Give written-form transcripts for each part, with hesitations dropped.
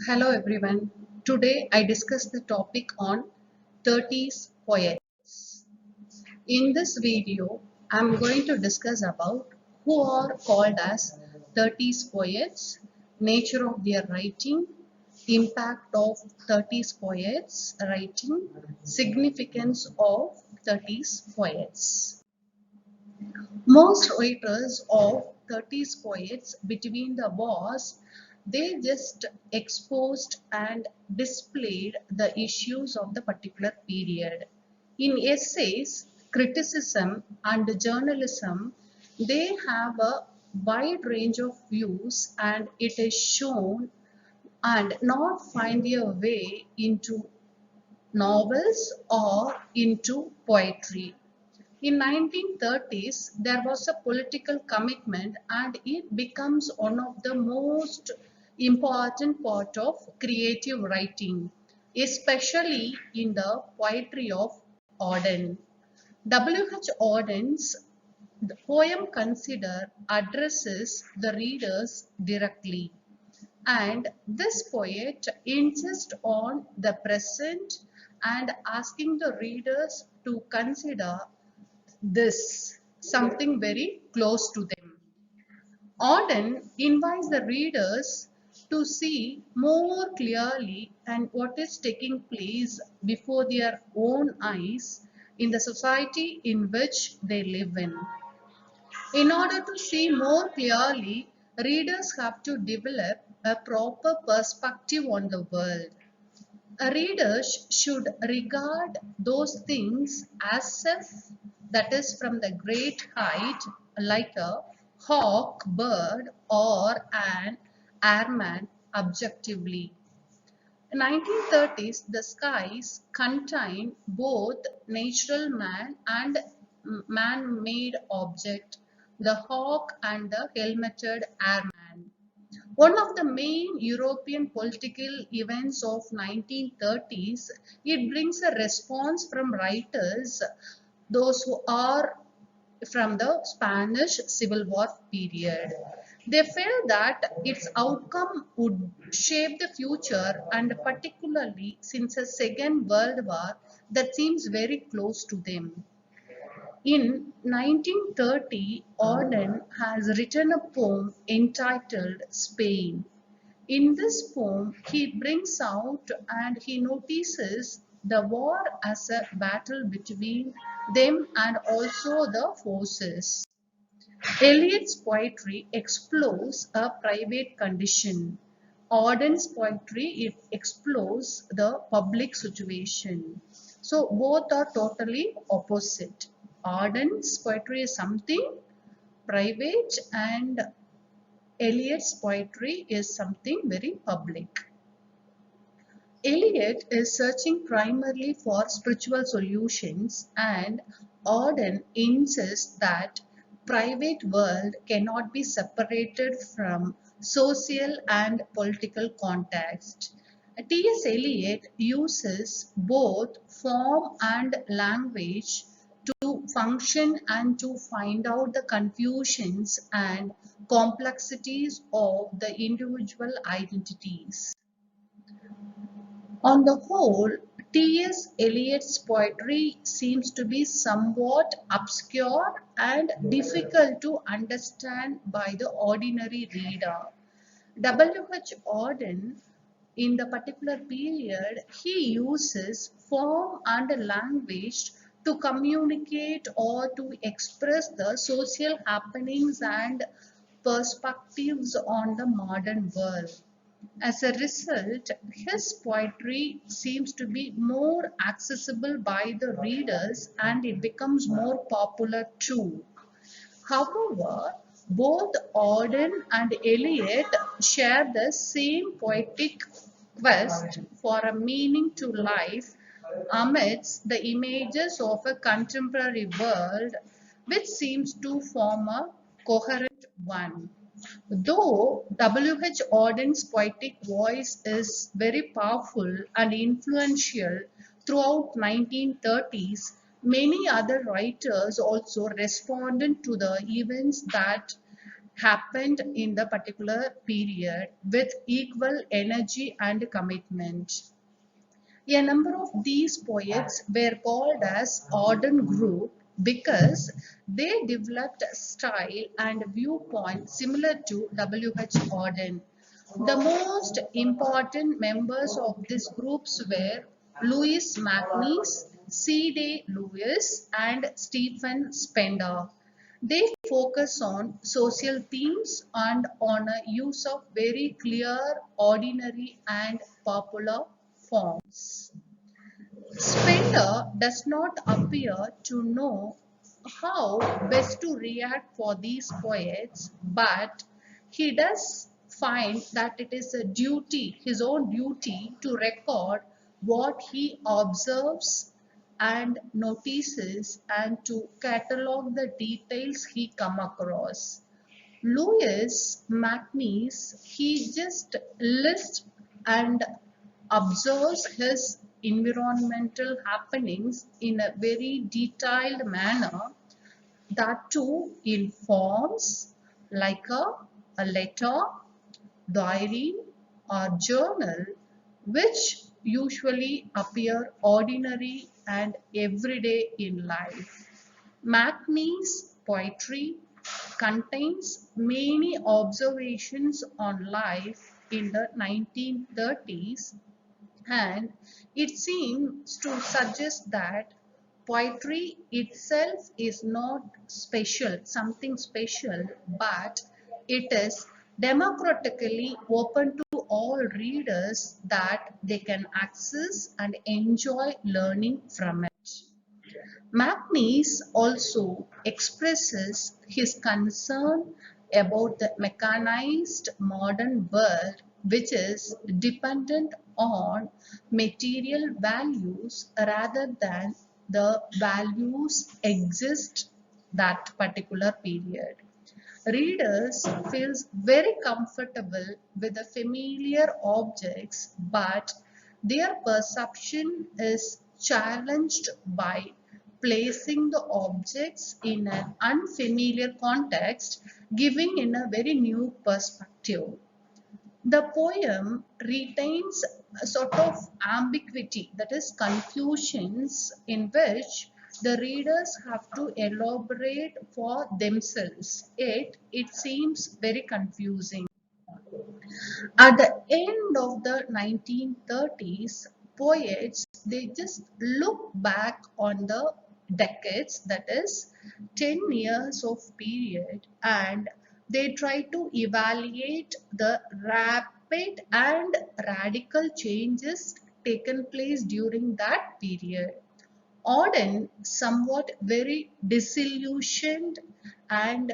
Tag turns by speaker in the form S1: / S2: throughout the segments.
S1: Hello everyone. Today I discuss the topic on 30s poets. In this video, I'm going to discuss about who are called as 30s poets, nature of their writing, impact of 30s poets writing, significance of 30s poets. Most writers of 30s poets between the wars, they just exposed and displayed the issues of the particular period. In essays, criticism and journalism, they have a wide range of views and it is shown and not find their way into novels or into poetry. In 1930s, there was a political commitment and it becomes one of the most important part of creative writing, especially in the poetry of Auden. W. H. Auden's the poem Consider addresses the readers directly, and this poet insists on the present and asking the readers to consider this something very close to them. Auden invites the readers to see more clearly and what is taking place before their own eyes in the society in which they live in. In order to see more clearly, readers have to develop a proper perspective on the world. A reader should regard those things as if that is from the great height, like a hawk, bird, or an airman objectively. In 1930s, the skies contain both natural man and man-made object, the hawk and the helmeted airman. One of the main European political events of 1930s, it brings a response from writers, those who are from the Spanish Civil War period. They felt that its outcome would shape the future, and particularly since a Second World War that seems very close to them. In 1930, Auden has written a poem entitled Spain. In this poem, he brings out and he notices the war as a battle between them and also the forces. Eliot's poetry explores a private condition. Auden's poetry it explores the public situation. So both are totally opposite. Auden's poetry is something private and Eliot's poetry is something very public. Eliot is searching primarily for spiritual solutions, and Auden insists that private world cannot be separated from social and political context. T.S. Eliot uses both form and language to function and to find out the confusions and complexities of the individual identities. On the whole, T.S. Eliot's poetry seems to be somewhat obscure and difficult to understand by the ordinary reader. W. H. Auden, in the particular period, he uses form and language to communicate or to express the social happenings and perspectives on the modern world. As a result, his poetry seems to be more accessible by the readers and it becomes more popular too. However, both Auden and Eliot share the same poetic quest for a meaning to life amidst the images of a contemporary world, which seems to form a coherent one. Though W. H. Auden's poetic voice is very powerful and influential throughout 1930s, many other writers also responded to the events that happened in the particular period with equal energy and commitment. A number of these poets were called as Auden group because they developed a style and viewpoint similar to W.H. Auden. The most important members of these groups were Louis MacNeice, C.D. Lewis, and Stephen Spender. They focus on social themes and on a use of very clear, ordinary, and popular forms. Spender does not appear to know how best to react for these poets, but he does find that it is a duty, his own duty, to record what he observes and notices and to catalog the details he come across. Louis MacNeice, he just lists and observes his environmental happenings in a very detailed manner, that too in forms like a letter, diary, or journal, which usually appear ordinary and everyday in life. MacNeice's poetry contains many observations on life in the 1930s, and it seems to suggest that poetry itself is not special, something special, but it is democratically open to all readers that they can access and enjoy learning from it. MacNeice also expresses his concern about the mechanized modern world, which is dependent on material values rather than the values exist that particular period. Readers feels very comfortable with the familiar objects, but their perception is challenged by placing the objects in an unfamiliar context, giving in a very new perspective. The poem retains a sort of ambiguity, that is confusions, in which the readers have to elaborate for themselves, yet it seems very confusing. At the end of the 1930s, poets, they just look back on the decades, that is 10 years of period, and they try to evaluate the rapid and radical changes taken place during that period. Auden, somewhat very disillusioned and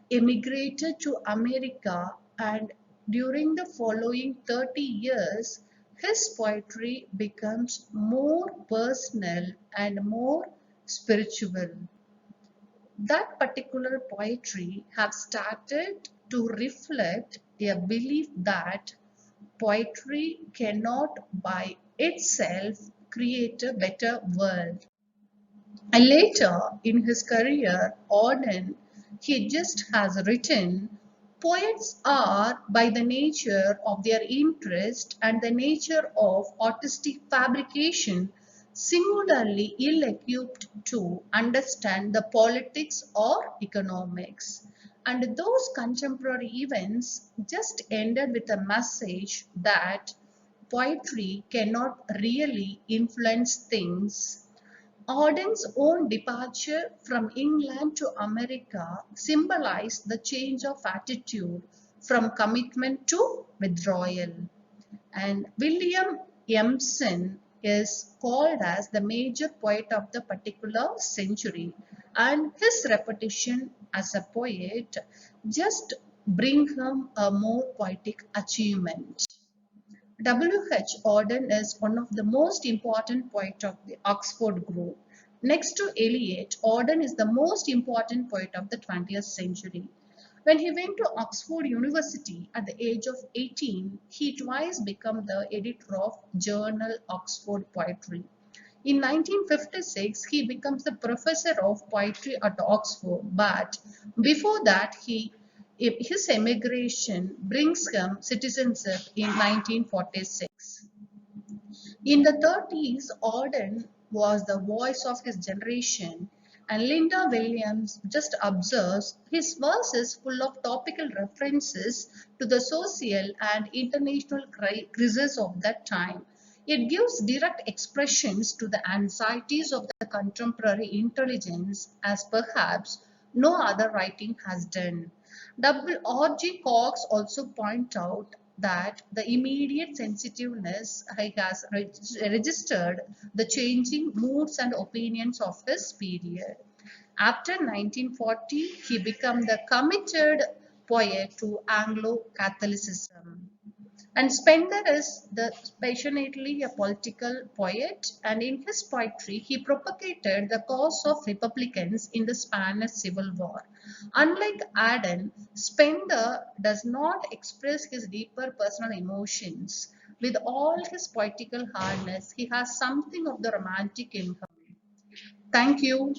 S1: emigrated to America, and during the following 30 years, his poetry becomes more personal and more spiritual. That particular poetry have started to reflect a belief that poetry cannot by itself create a better world. And later in his career, Auden, he just has written, poets are, by the nature of their interest and the nature of artistic fabrication, singularly ill-equipped to understand the politics or economics. And those contemporary events just ended with a message that poetry cannot really influence things. Auden's own departure from England to America symbolized the change of attitude from commitment to withdrawal. And William Emerson is called as the major poet of the particular century, and his reputation as a poet just bring him a more poetic achievement. W.H. Auden is one of the most important poets of the Oxford group. Next to Eliot, Auden is the most important poet of the 20th century. When he went to Oxford University at the age of 18, he twice became the editor of journal Oxford Poetry. In 1956, he becomes the professor of poetry at Oxford, but before that, he His emigration brings him citizenship in 1946. In the 30s, Auden was the voice of his generation, and Linda Williams just observes his verse is full of topical references to the social and international crises of that time. It gives direct expressions to the anxieties of the contemporary intelligence as perhaps no other writing has done. R.G. Cox also point out that the immediate sensitiveness he has registered the changing moods and opinions of his period. After 1940, he became the committed poet to Anglo-Catholicism. And Spender is passionately a political poet, and in his poetry, he propagated the cause of Republicans in the Spanish Civil War. Unlike Aden, Spender does not express his deeper personal emotions. With all his poetical hardness, he has something of the romantic in him. Thank you.